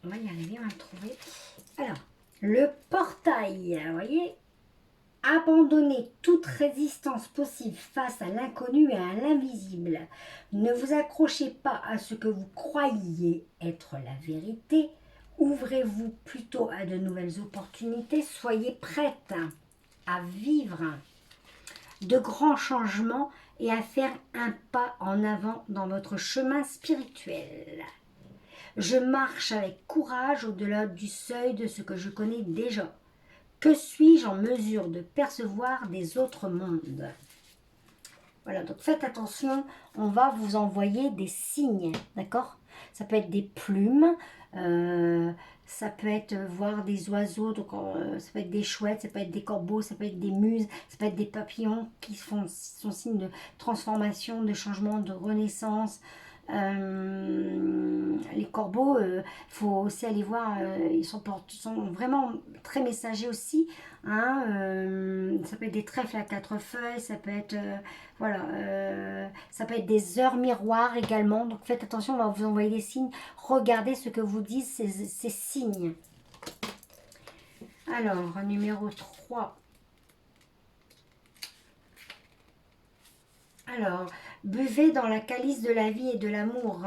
On va y arriver, on va le trouver. Alors, le portail, vous voyez, abandonnez toute résistance possible face à l'inconnu et à l'invisible. Ne vous accrochez pas à ce que vous croyez être la vérité. Ouvrez-vous plutôt à de nouvelles opportunités. Soyez prête à vivre de grands changements et à faire un pas en avant dans votre chemin spirituel. Je marche avec courage au-delà du seuil de ce que je connais déjà. Que suis-je en mesure de percevoir des autres mondes? Voilà, donc faites attention, on va vous envoyer des signes, d'accord? Ça peut être des plumes, ça peut être voir des oiseaux, donc ça peut être des chouettes, ça peut être des corbeaux, ça peut être des muses, ça peut être des papillons qui sont signes de transformation, de changement, de renaissance, Les corbeaux, il faut aussi aller voir, ils sont vraiment très messagers aussi. Hein, ça peut être des trèfles à 4 feuilles, ça peut être, voilà, ça peut être des heures miroirs également. Donc faites attention, on va vous envoyer des signes. Regardez ce que vous disent ces signes. Alors, numéro 3. Alors, buvez dans la calice de la vie et de l'amour.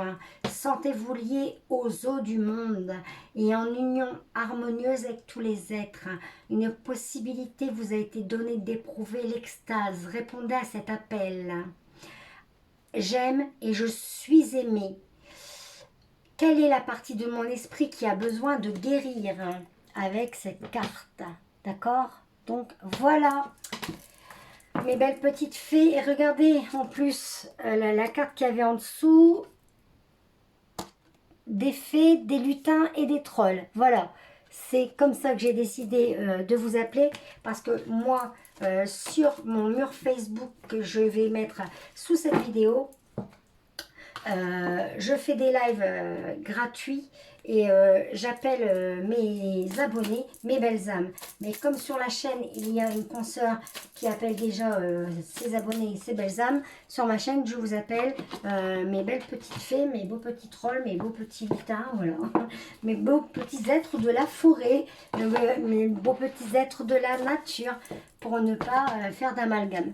Sentez-vous liés aux eaux du monde et en union harmonieuse avec tous les êtres. Une possibilité vous a été donnée d'éprouver l'extase. Répondez à cet appel. J'aime et je suis aimé. Quelle est la partie de mon esprit qui a besoin de guérir avec cette carte? D'accord? Donc, voilà. Mes belles petites fées, et regardez en plus la carte qu'il y avait en dessous, des fées, des lutins et des trolls. Voilà, c'est comme ça que j'ai décidé de vous appeler, parce que moi, sur mon mur Facebook que je vais mettre sous cette vidéo, je fais des lives gratuits et j'appelle mes abonnés, mes belles âmes. Mais comme sur la chaîne, il y a une consoeur qui appelle déjà ses abonnés et ses belles âmes, sur ma chaîne, je vous appelle mes belles petites fées, mes beaux petits trolls, mes beaux petits lutins, voilà. Mes beaux petits êtres de la forêt, mes beaux petits êtres de la nature, pour ne pas faire d'amalgame.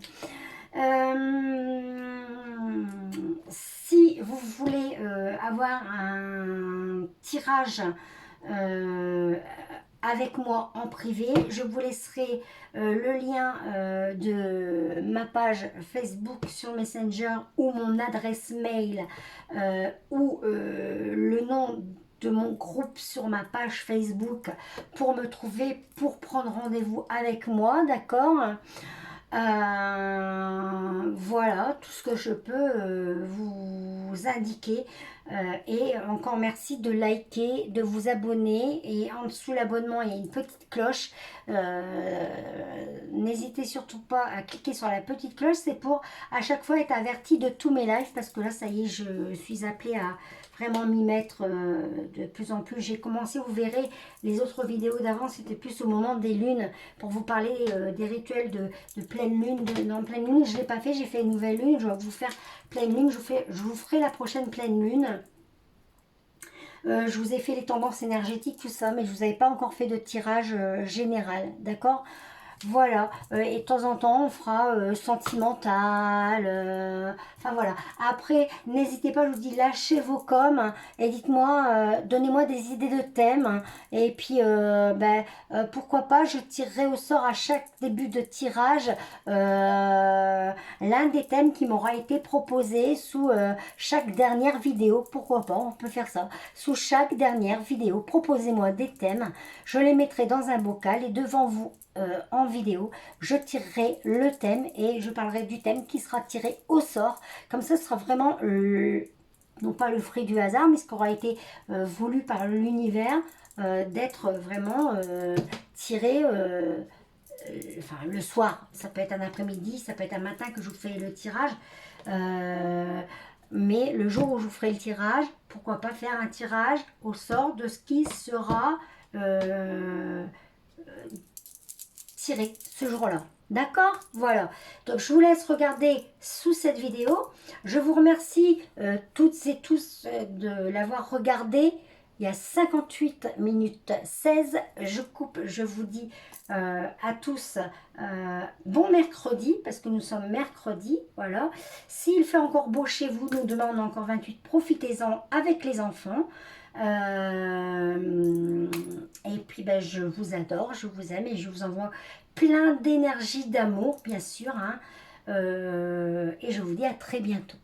Si vous voulez avoir un tirage avec moi en privé, je vous laisserai le lien de ma page Facebook sur Messenger ou mon adresse mail ou le nom de mon groupe sur ma page Facebook pour me trouver, pour prendre rendez-vous avec moi, d'accord? Voilà tout ce que je peux vous indiquer. Et encore merci de liker, de vous abonner. Et en dessous l'abonnement, il y a une petite cloche. N'hésitez surtout pas à cliquer sur la petite cloche. C'est pour à chaque fois être averti de tous mes lives. Parce que là, ça y est, je suis appelée à vraiment m'y mettre de plus en plus. J'ai commencé, vous verrez, les autres vidéos d'avant, c'était plus au moment des lunes, pour vous parler des rituels de pleine lune. Non, pleine lune, je ne l'ai pas fait, j'ai fait une nouvelle lune, je vais vous faire pleine lune, je vous ferai la prochaine pleine lune. Je vous ai fait les tendances énergétiques, tout ça, mais je ne vous avais pas encore fait de tirage général, d'accord? Voilà, et de temps en temps, on fera sentimental, enfin voilà. Après, n'hésitez pas, je vous dis, lâchez vos coms et dites-moi, donnez-moi des idées de thèmes. Et puis, pourquoi pas, je tirerai au sort à chaque début de tirage l'un des thèmes qui m'aura été proposé sous chaque dernière vidéo. Pourquoi pas, on peut faire ça. Sous chaque dernière vidéo, proposez-moi des thèmes. Je les mettrai dans un bocal et devant vous, en vidéo, je tirerai le thème et je parlerai du thème qui sera tiré au sort. Comme ça, ce sera vraiment, non pas le fruit du hasard, mais ce qui aura été voulu par l'univers, d'être vraiment tiré enfin, le soir. Ça peut être un après-midi, ça peut être un matin que je vous fais le tirage. Mais le jour où je vous ferai le tirage, pourquoi pas faire un tirage au sort de ce qui sera tiré ce jour-là. D'accord? Voilà. Donc, je vous laisse regarder sous cette vidéo. Je vous remercie toutes et tous de l'avoir regardé. Il y a 58 minutes 16. Je coupe, je vous dis à tous bon mercredi, parce que nous sommes mercredi. Voilà. S'il fait encore beau chez vous, nous demain on a encore 28. Profitez-en avec les enfants. Et puis je vous adore, je vous aime et je vous envoie plein d'énergie, d'amour bien sûr, hein. Et je vous dis à très bientôt.